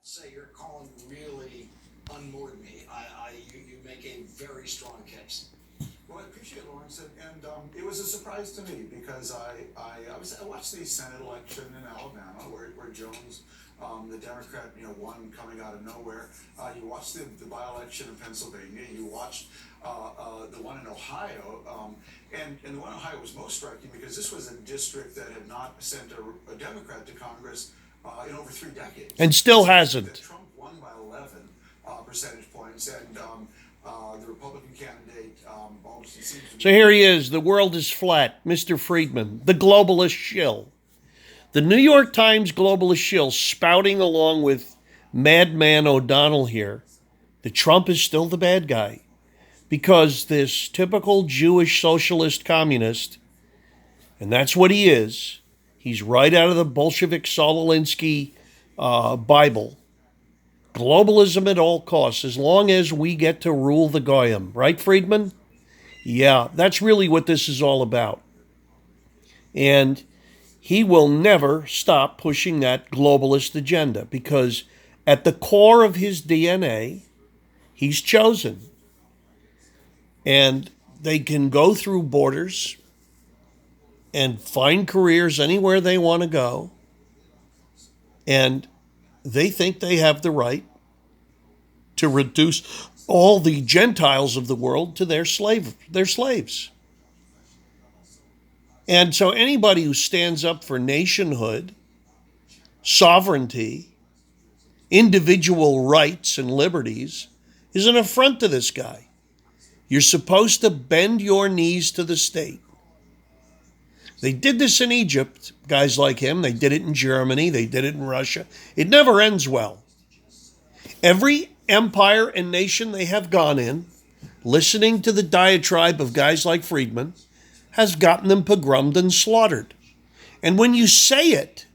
say your calling really unmoored me. You make a very strong case. Well, I appreciate it, Lawrence, and it was a surprise to me because I watched the Senate election in Alabama where Jones, the Democrat, won coming out of nowhere. You watched the by-election in Pennsylvania. You watched the one in Ohio, and the one in Ohio was most striking because this was a district that had not sent a Democrat to Congress in over 3 decades, and still hasn't. Trump won by 11 percentage points, and the Republican candidate almost seems to be. So here he is. The world is flat. Mr. Friedman, the globalist shill. The New York Times globalist shill spouting along with Madman O'Donnell here that Trump is still the bad guy because this typical Jewish socialist communist, and that's what he is, he's right out of the Bolshevik Saul Alinsky Bible. Globalism at all costs, as long as we get to rule the Goyim. Right, Friedman? Yeah, that's really what this is all about. And he will never stop pushing that globalist agenda because at the core of his DNA, he's chosen. And they can go through borders and find careers anywhere they want to go. And they think they have the right to reduce all the Gentiles of the world to their slaves. And so anybody who stands up for nationhood, sovereignty, individual rights and liberties is an affront to this guy. You're supposed to bend your knees to the state. They did this in Egypt, guys like him. They did it in Germany. They did it in Russia. It never ends well. Every empire and nation they have gone in, listening to the diatribe of guys like Friedman, has gotten them pogromed and slaughtered. And when you say it,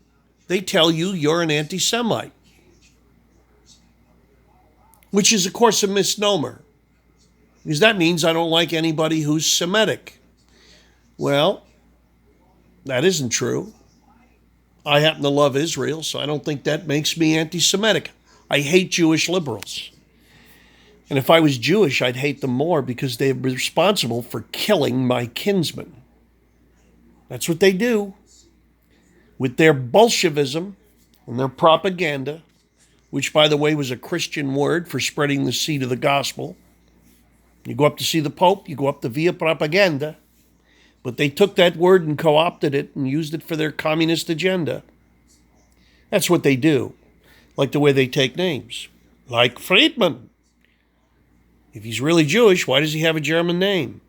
they tell you you're an anti-Semite, which is, of course, a misnomer, because that means I don't like anybody who's Semitic. Well, that isn't true. I happen to love Israel, so I don't think that makes me anti-Semitic. I hate Jewish liberals. And if I was Jewish, I'd hate them more because they're responsible for killing my kinsmen. That's what they do. With their Bolshevism and their propaganda, which, by the way, was a Christian word for spreading the seed of the gospel. You go up to see the Pope, you go up to via propaganda. But they took that word and co-opted it and used it for their communist agenda. That's what they do. Like the way they take names. Like Friedman. If he's really Jewish, why does he have a German name?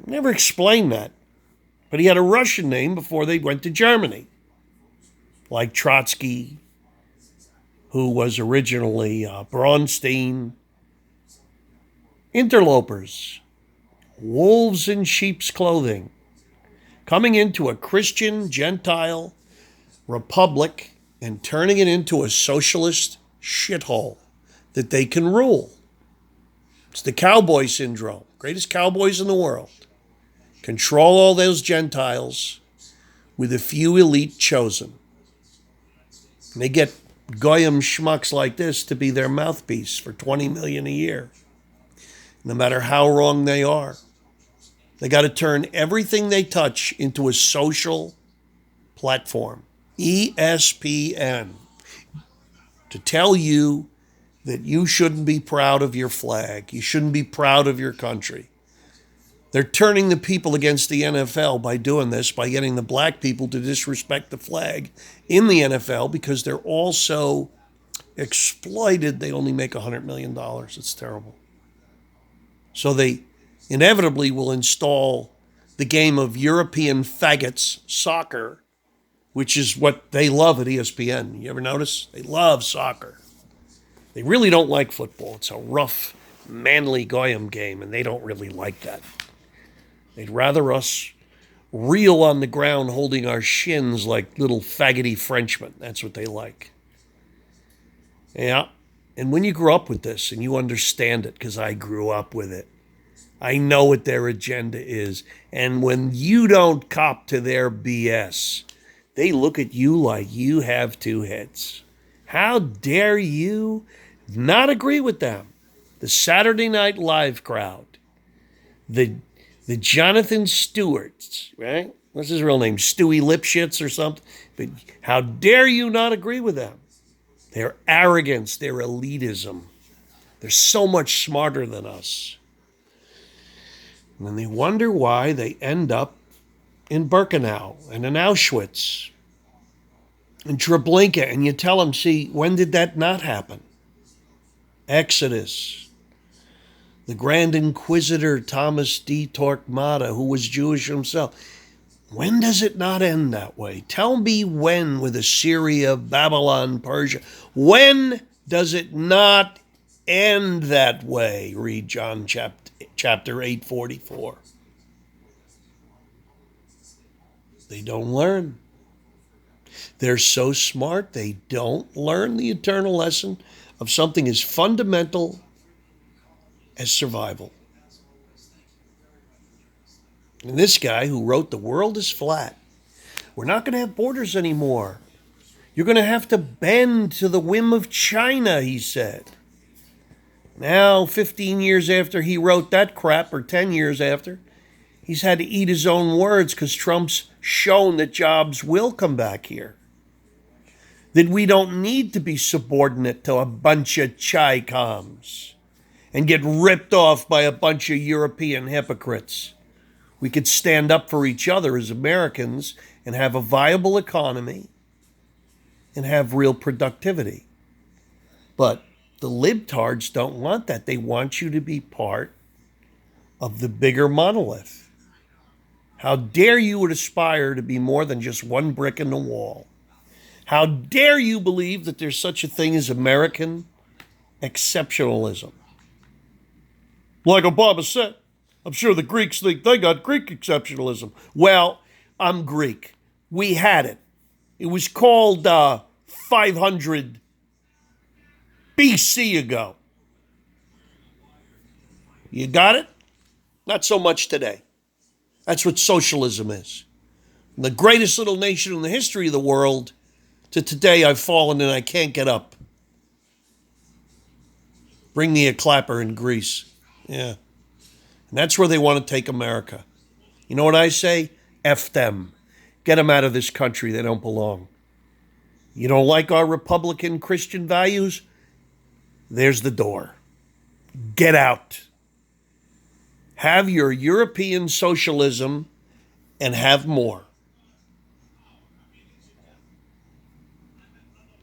Never explained that. But he had a Russian name before they went to Germany. Like Trotsky, who was originally Braunstein. Interlopers. Wolves in sheep's clothing, coming into a Christian Gentile republic and turning it into a socialist shithole that they can rule. It's the cowboy syndrome. Greatest cowboys in the world. Control all those Gentiles with a few elite chosen. And they get goyim schmucks like this to be their mouthpiece for $20 million a year. No matter how wrong they are. They got to turn everything they touch into a social platform. ESPN. To tell you that you shouldn't be proud of your flag. You shouldn't be proud of your country. They're turning the people against the NFL by doing this, by getting the black people to disrespect the flag in the NFL because they're all so exploited they only make $100 million. It's terrible. So they inevitably will install the game of European faggots soccer, which is what they love at ESPN. You ever notice? They love soccer. They really don't like football. It's a rough, manly goyim game, and they don't really like that. They'd rather us reel on the ground holding our shins like little faggoty Frenchmen. That's what they like. Yeah. And when you grow up with this and you understand it, because I grew up with it, I know what their agenda is. And when you don't cop to their BS, they look at you like you have two heads. How dare you not agree with them? The Saturday Night Live crowd, the Jonathan Stewarts, right? What's his real name? Stewie Lipschitz or something? But how dare you not agree with them? Their arrogance, their elitism. They're so much smarter than us. And then they wonder why they end up in Birkenau and in Auschwitz and Treblinka. And you tell them, see, when did that not happen? Exodus. The Grand Inquisitor Thomas D. Torquemada, who was Jewish himself. When does it not end that way? Tell me when with Assyria, Babylon, Persia. When does it not end that way? Read John chapter 8:44. They don't learn. They're so smart, they don't learn the eternal lesson of something as fundamental as survival. And this guy who wrote "The World is Flat," we're not going to have borders anymore. You're going to have to bend to the whim of China, he said. Now, 15 years after he wrote that crap, or 10 years after, he's had to eat his own words because Trump's shown that jobs will come back here. That we don't need to be subordinate to a bunch of Chi-coms and get ripped off by a bunch of European hypocrites. We could stand up for each other as Americans and have a viable economy and have real productivity. But the libtards don't want that. They want you to be part of the bigger monolith. How dare you would aspire to be more than just one brick in the wall? How dare you believe that there's such a thing as American exceptionalism? Like Obama said, I'm sure the Greeks think they got Greek exceptionalism. Well, I'm Greek. We had it. It was called 500 BC ago. You got it? Not so much today. That's what socialism is. From the greatest little nation in the history of the world to today, I've fallen and I can't get up. Bring me a clapper in Greece. Yeah. And that's where they want to take America. You know what I say? F them. Get them out of this country. They don't belong. You don't like our Republican Christian values? There's the door. Get out. Have your European socialism and have more.